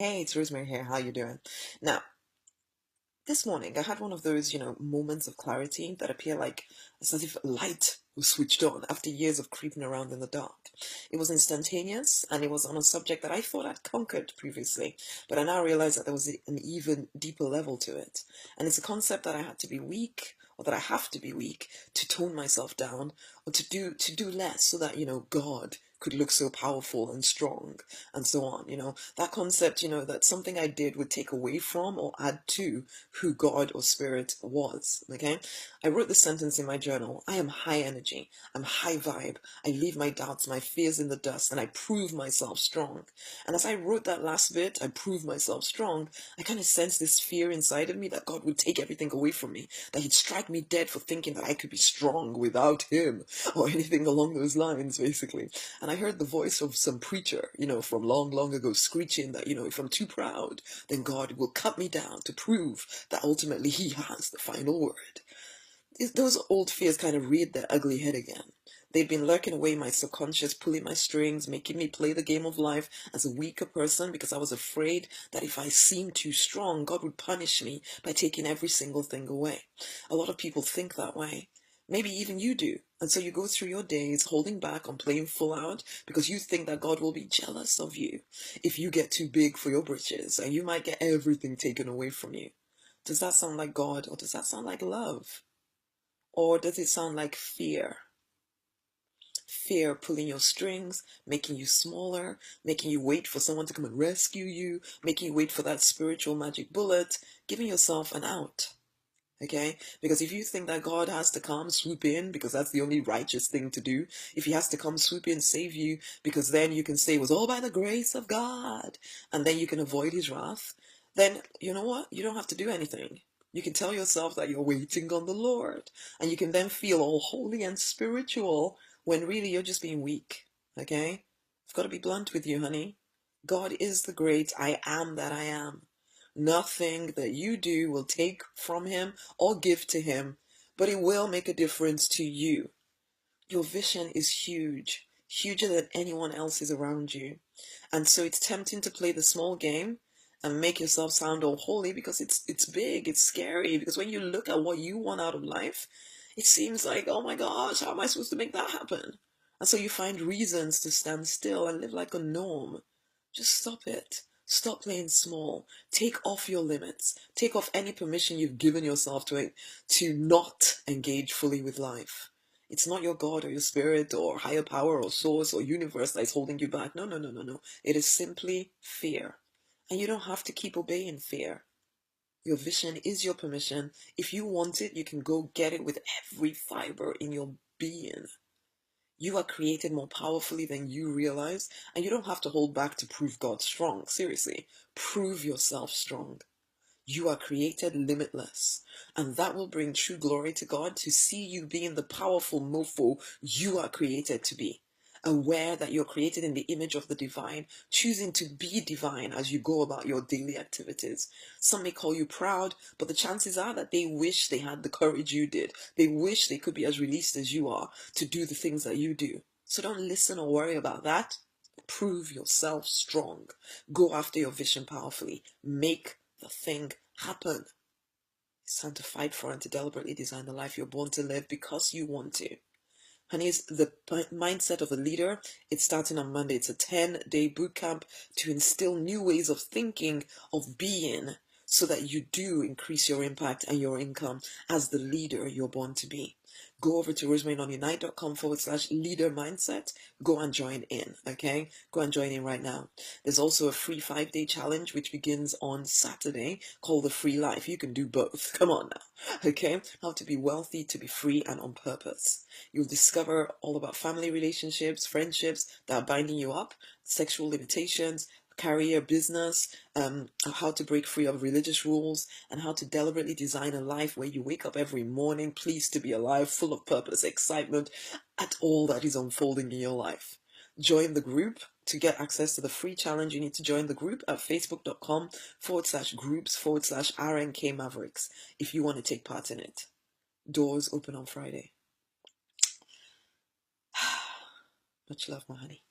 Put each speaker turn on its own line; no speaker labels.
Hey, it's Rosemary here. How you doing? Now, this morning I had one of those, moments of clarity that appear like it's as if light was switched on after years of creeping around in the dark. It was instantaneous and it was on a subject that I thought I'd conquered previously, but I now realize that there was an even deeper level to it. And it's a concept that I had to be weak or that I have to be weak to tone myself down or to do less so that, God could look so powerful and strong and so on. That concept, that something I did would take away from or add to who God or spirit was. Okay. I wrote this sentence in my journal. I am high energy. I'm high vibe. I leave my doubts, my fears in the dust, and I prove myself strong. And as I wrote that last bit, I prove myself strong, I kind of sensed this fear inside of me that God would take everything away from me, that he'd strike me dead for thinking that I could be strong without him or anything along those lines, basically. And I heard the voice of some preacher, from long, long ago screeching that, if I'm too proud, then God will cut me down to prove that ultimately he has the final word. Those old fears kind of reared their ugly head again. They'd been lurking away in my subconscious, pulling my strings, making me play the game of life as a weaker person because I was afraid that if I seemed too strong, God would punish me by taking every single thing away. A lot of people think that way. Maybe even you do. And so you go through your days holding back on playing full out because you think that God will be jealous of you if you get too big for your britches and you might get everything taken away from you. Does that sound like God or does that sound like love? Or does it sound like fear? Fear pulling your strings, making you smaller, making you wait for someone to come and rescue you, making you wait for that spiritual magic bullet, giving yourself an out. Okay? Because if you think that God has to come swoop in because that's the only righteous thing to do, if he has to come swoop in, save you, because then you can say it was all by the grace of God, and then you can avoid his wrath, then you know what? You don't have to do anything. You can tell yourself that you're waiting on the Lord, and you can then feel all holy and spiritual when really you're just being weak. Okay? I've got to be blunt with you, honey. God is the great I am that I am. Nothing that you do will take from him or give to him, but it will make a difference to you. Your vision is huge, huger than anyone else's around you. And so it's tempting to play the small game and make yourself sound all holy because it's big, it's scary. Because when you look at what you want out of life, it seems like, oh my gosh, how am I supposed to make that happen? And so you find reasons to stand still and live like a norm. Just stop it. Stop playing small. Take off your limits. Take off any permission you've given yourself to not engage fully with life. It's not your God or your spirit or higher power or source or universe that is holding you back. No, no, no, no, no. It is simply fear. And you don't have to keep obeying fear. Your vision is your permission. If you want it, you can go get it with every fiber in your being. You are created more powerfully than you realize, and you don't have to hold back to prove God strong. Seriously, prove yourself strong. You are created limitless, and that will bring true glory to God to see you being the powerful mofo you are created to be. Aware that you're created in the image of the divine, choosing to be divine as you go about your daily activities. Some may call you proud, but the chances are that they wish they had the courage you did. They wish they could be as released as you are to do the things that you do. So don't listen or worry about that. Prove yourself strong. Go after your vision powerfully. Make the thing happen. It's time to fight for and to deliberately design the life you're born to live because you want to. Honey, it's the mindset of a leader. It's starting on Monday. It's a 10-day boot camp to instill new ways of thinking, of being, so that you do increase your impact and your income as the leader you're born to be. Go over to rosemarynoninite.com/leader mindset. Go and join in, okay? Go and join in right now. There's also a free 5-day challenge which begins on Saturday called The Free Life. You can do both. Come on now, okay? How to be wealthy, to be free, and on purpose. You'll discover all about family relationships, friendships that are binding you up, sexual limitations, career, business, how to break free of religious rules, and how to deliberately design a life where you wake up every morning pleased to be alive, full of purpose, excitement at all that is unfolding in your life. Join the group. To get access to the free challenge, you need to join the group at facebook.com/groups/RNK Mavericks if you want to take part in it. Doors open on Friday. Much love, my honey.